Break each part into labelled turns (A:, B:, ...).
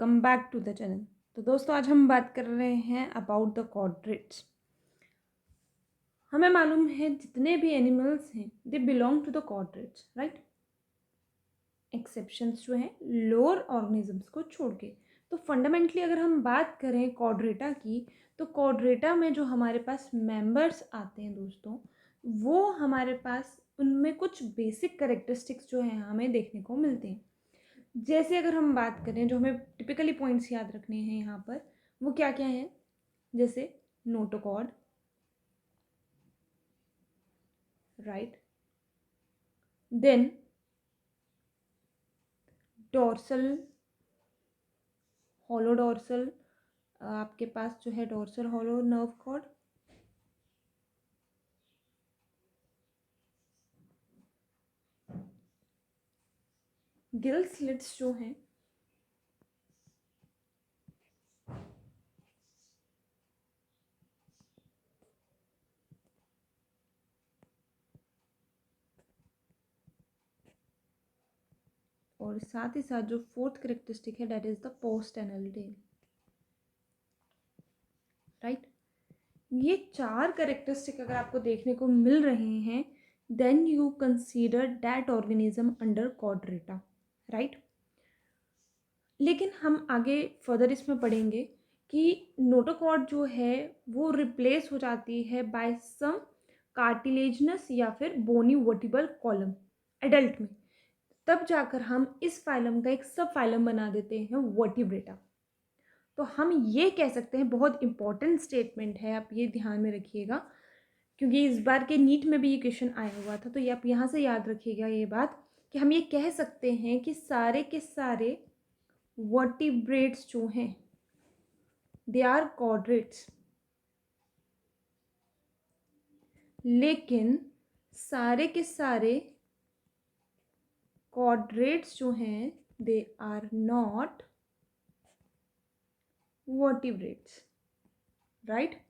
A: Welcome back to the channel. तो दोस्तों आज हम बात कर रहे हैं अबाउट द कॉर्डेट्स। हमें मालूम है जितने भी एनिमल्स हैं they belong to the chordates, right. Exceptions जो हैं लोअर ऑर्गेनिजम्स को छोड़ के। तो फंडामेंटली अगर हम बात करें कॉर्डेटा की, तो कॉर्डेटा में जो हमारे पास मेंबर्स आते हैं दोस्तों, वो हमारे पास उनमें कुछ बेसिक कैरेक्टरिस्टिक्स जो हैं हमें देखने को मिलते हैं। जैसे अगर हम बात करें जो हमें टिपिकली पॉइंट्स याद रखने हैं यहाँ पर, वो क्या क्या हैं, जैसे notochord, right, then dorsal, hollow dorsal, आपके पास जो है dorsal hollow nerve cord, gill slits जो हैं, और साथ ही साथ जो फोर्थ करेक्टरिस्टिक है that is the post anal tail, right. ये चार करेक्टरिस्टिक अगर आपको देखने को मिल रहे हैं then you consider that organism under Chordata, right. लेकिन हम आगे फर्दर इसमें पढ़ेंगे कि नोटोकॉर्ड जो है वो रिप्लेस हो जाती है बाय सम कार्टिलेजनस या फिर बोनी वर्टिबल कॉलम एडल्ट में। तब जाकर हम इस फाइलम का एक सब फाइलम बना देते हैं वर्टिब्रेटा। तो हम ये कह सकते हैं, बहुत इंपॉर्टेंट स्टेटमेंट है, आप ये ध्यान में रखिएगा क्योंकि इस बार के नीट में भी ये क्वेश्चन आया हुआ था। तो ये आप यहाँ से याद रखिएगा ये बात कि हम ये कह सकते हैं कि सारे के सारे वर्टिब्रेट्स जो हैं दे आर कॉर्डेट्स, लेकिन सारे के सारे कॉर्डेट्स जो हैं they are not vertebrates, right.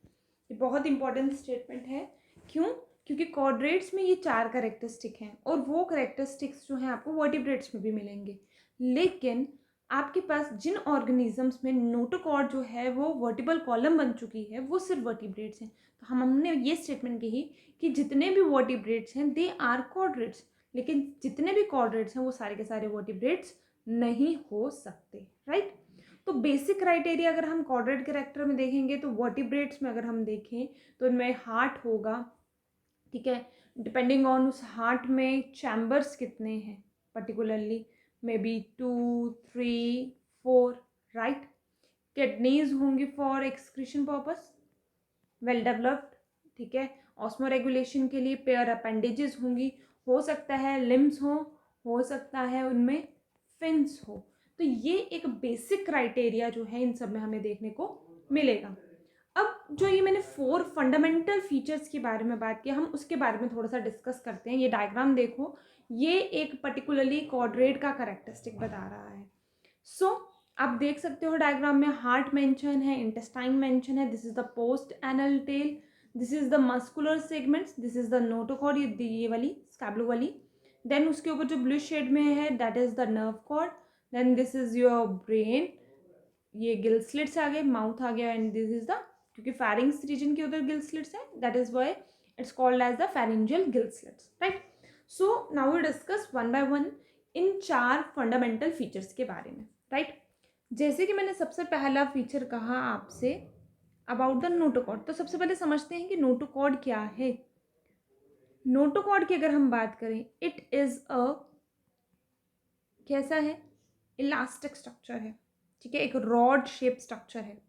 A: ये बहुत इंपॉर्टेंट स्टेटमेंट है। क्यों? क्योंकि कॉर्डेट्स में ये चार करेक्टरिस्टिक हैं और वो करेक्टरिस्टिक्स जो हैं आपको वर्टिब्रेट्स में भी मिलेंगे, लेकिन आपके पास जिन ऑर्गेनिजम्स में नोटोकॉर्ड जो है वो वर्टिबल कॉलम बन चुकी है वो सिर्फ वर्टिब्रेट्स हैं। तो हमने ये स्टेटमेंट कही कि जितने भी वर्टिब्रेट्स हैं दे आर कॉर्डेट्स, लेकिन जितने भी कॉर्डेट्स हैं वो सारे के सारे वर्टिब्रेट्स नहीं हो सकते, राइट। तो बेसिक क्राइटेरिया अगर हम कॉर्डेट कैरेक्टर में देखेंगे तो वर्टिब्रेट्स में अगर हम देखें तो इनमें हार्ट होगा, ठीक है। डिपेंडिंग ऑन उस हार्ट में चैम्बर्स कितने हैं, particularly may be 2, 3, 4, right. Kidneys होंगी for excretion purpose, well developed, ठीक है। ऑस्मो रेगुलेशन के लिए पेयर अपेंडेजेस होंगी, हो सकता है लिम्स हो सकता है उनमें फिन्स हो। तो ये एक बेसिक क्राइटेरिया जो है इन सब में हमें देखने को मिलेगा। अब जो ये मैंने 4 फंडामेंटल फीचर्स के बारे में बात किया, हम उसके बारे में थोड़ा सा डिस्कस करते हैं। ये डायग्राम देखो, ये एक पर्टिकुलरली कॉर्डेट का कैरेक्टरिस्टिक बता रहा है। सो आप देख सकते हो डायग्राम में हार्ट मेंशन है, इंटेस्टाइन मेंशन है, this is the post anal tell, this is the muscular segments, this is the notochord, ये वाली स्कैब्लो वाली। देन उसके ऊपर जो ब्लू शेड में है that is the nerve cord, then this is your brain, ये गिल स्लिट्स आ गए, माउथ आ गया, एंड दिस इज द, क्योंकि फेरिंग्स रीजन के उधर गिल स्लिट्स है that is why it's called as the pharyngeal gill slits, right. So now we discuss one by one in 4 fundamental features के बारे में, राइट। जैसे कि मैंने सबसे पहला फीचर कहा आपसे अबाउट द नोटोकॉर्ड, तो सबसे पहले समझते हैं कि नोटोकॉर्ड क्या है। नोटोकॉर्ड की अगर हम बात करें, इट इज अ, कैसा है, इलास्टिक स्ट्रक्चर है, ठीक है, एक रॉड शेप स्ट्रक्चर है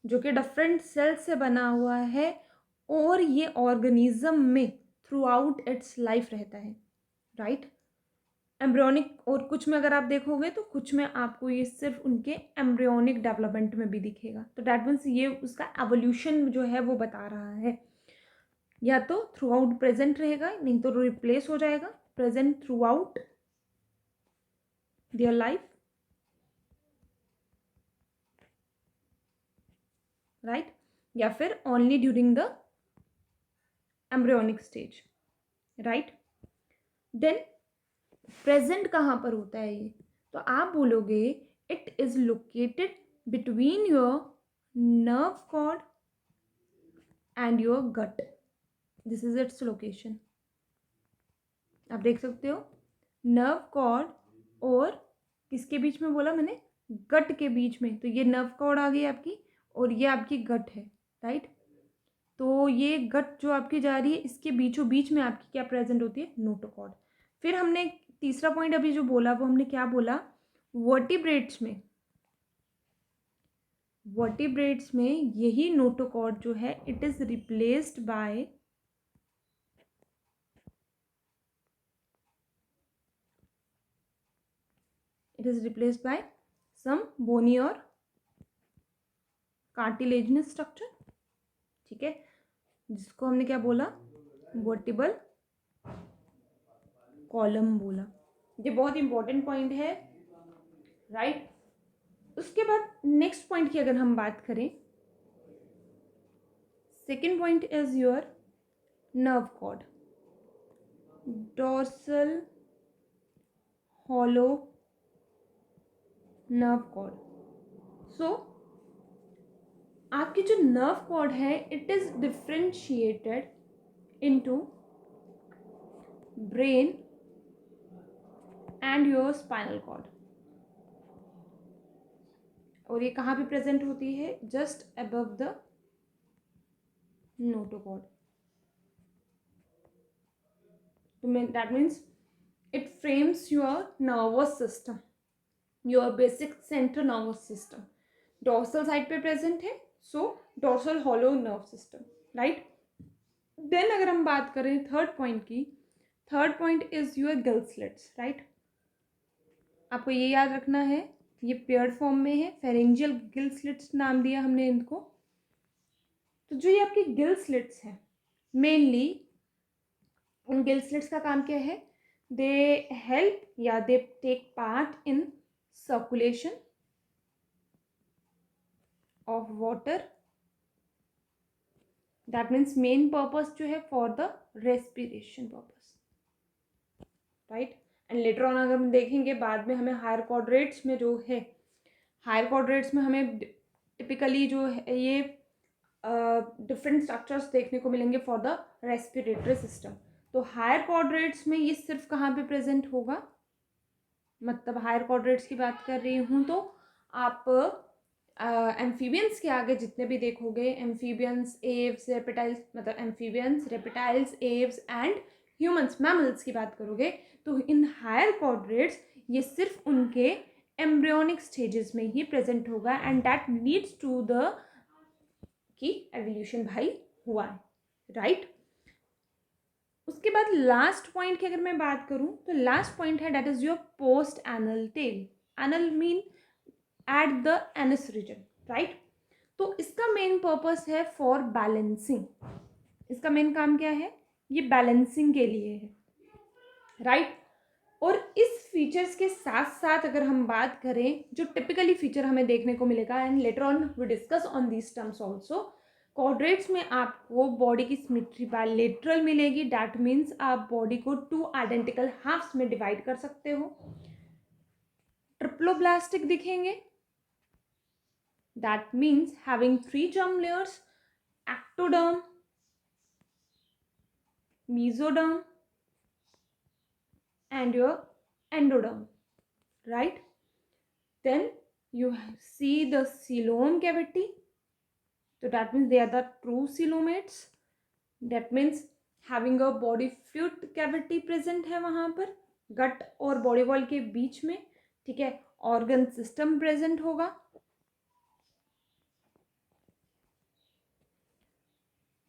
A: जो कि डिफरेंट सेल से बना हुआ है और ये ऑर्गेनिज्म में थ्रू आउट इट्स लाइफ रहता है, राइट। एम्ब्रियोनिक, और कुछ में अगर आप देखोगे तो कुछ में आपको ये सिर्फ उनके एम्ब्रियोनिक डेवलपमेंट में भी दिखेगा। तो डैट मीन्स ये उसका एवोल्यूशन जो है वो बता रहा है, या तो थ्रू आउट प्रेजेंट रहेगा, नहीं तो रिप्लेस हो जाएगा, present throughout their life, right, या फिर only during the embryonic stage, right. Then present कहाँ पर होता है ये, तो आप बोलोगे it is located between your nerve cord and your gut, this is its location. आप देख सकते हो नर्व कॉर्ड और किसके बीच में बोला मैंने, गट के बीच में, तो ये नर्व कॉर्ड आ गई आपकी और ये आपकी गट है, राइट। तो ये गट जो आपकी जा रही है इसके बीचों बीच में आपकी क्या प्रेजेंट होती है, नोटोकॉर्ड। फिर हमने तीसरा पॉइंट अभी जो बोला वो हमने क्या बोला, वर्टिब्रेट्स में, वर्टिब्रेट्स में यही नोटोकॉर्ड जो है it is replaced by some bony और कार्टिलेजिनस स्ट्रक्चर, ठीक है, जिसको हमने क्या बोला, वर्टिबल कॉलम बोला। ये बहुत इंपॉर्टेंट पॉइंट है, राइट। उसके बाद नेक्स्ट पॉइंट की अगर हम बात करें, second point is your nerve cord, dorsal hollow nerve cord. So आपकी जो नर्व कॉर्ड है it is differentiated into brain and your spinal cord, और ये कहाँ पे प्रेजेंट होती है, just above the notochord. That means it frames your nervous system, your basic central nervous system. Dorsal side पे प्रेजेंट है, so dorsal hollow nerve system, right. Then अगर हम बात करें थर्ड पॉइंट की, third point is your Gill slits, right. आपको ये याद रखना है ये पेयर्ड फॉर्म में है, फेरेंजियल गिल स्लिट्स नाम दिया हमने इनको। तो जो ये आपकी गिल स्लिट्स हैं मेनली, उन गिल स्लिट्स का काम क्या है, दे हेल्प या they take part in circulation of water, that means main purpose जो है for the respiration purpose, right. And later on अगर हम देखेंगे बाद में हमें हायर क्वाड्रेट्स में जो है, हायर क्वाड्रेट्स में हमें टिपिकली जो है ये डिफरेंट स्ट्रक्चर्स देखने को मिलेंगे फॉर द रेस्पिरेटरी सिस्टम। तो हायर क्वाड्रेट्स में ये सिर्फ कहाँ पे प्रेजेंट होगा, मतलब हायर क्वाड्रेट्स की बात कर रही हूँ तो आप एम्फीबियंस के आगे जितने भी देखोगे, एम्फीबियंस, एव्स, रेप्टाइल्स, मतलब amphibians, reptiles, Aves and humans, mammals की बात करोगे तो इन हायर क्वाड्रेट्स ये सिर्फ उनके एम्ब्रियोनिक स्टेजेस में ही प्रेजेंट होगा and that leads to the कि एवोल्यूशन भाई हुआ है, राइट। उसके बाद लास्ट पॉइंट की अगर मैं बात करूं तो लास्ट पॉइंट है that is your post anal tail. Anal mean at the anus region, right. तो इसका मेन पर्पस है फॉर बैलेंसिंग, इसका मेन काम क्या है, ये बैलेंसिंग के लिए है, राइट। और इस फीचर्स के साथ साथ अगर हम बात करें जो टिपिकली फीचर हमें देखने को मिलेगा, and later on we discuss on these terms also, chordates में आपको बॉडी की सिमेट्री बायलेटरल मिलेगी, दैट मीन्स आप बॉडी को टू आइडेंटिकल हाफ्स में डिवाइड कर सकते हो। ट्रिप्लोब्लास्टिक दिखेंगे, that means having 3 germ layers, ectoderm, mesoderm and your endoderm, right. Then you see the coelom cavity, so that means they are the true coelomates, that means having a body fluid cavity present है वहाँ पर गट और body wall के बीच में, ठीक है। Organ system present होगा,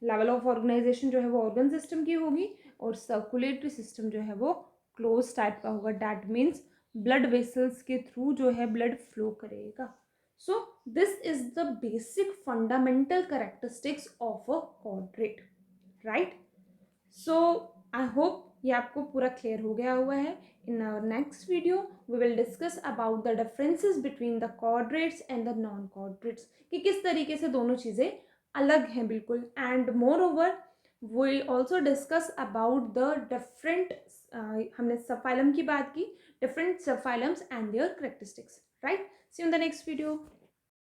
A: level of organisation जो है वो ऑर्गन सिस्टम की होगी और सर्कुलेटरी सिस्टम जो है वो क्लोज टाइप का होगा, दैट मीन्स ब्लड वेसल्स के थ्रू जो है ब्लड फ्लो करेगा। So this is the basic fundamental characteristics of a chordate, right. So I hope ये आपको पूरा क्लियर हो गया हुआ है। In our next video we will discuss about the differences between the chordates and the non chordates, कि किस तरीके से दोनों चीज़ें अलग हैं बिल्कुल। And moreover we also discuss about the different हमने सबफाइलम की बात की, different subphylums and their characteristics, right. See you in the next video.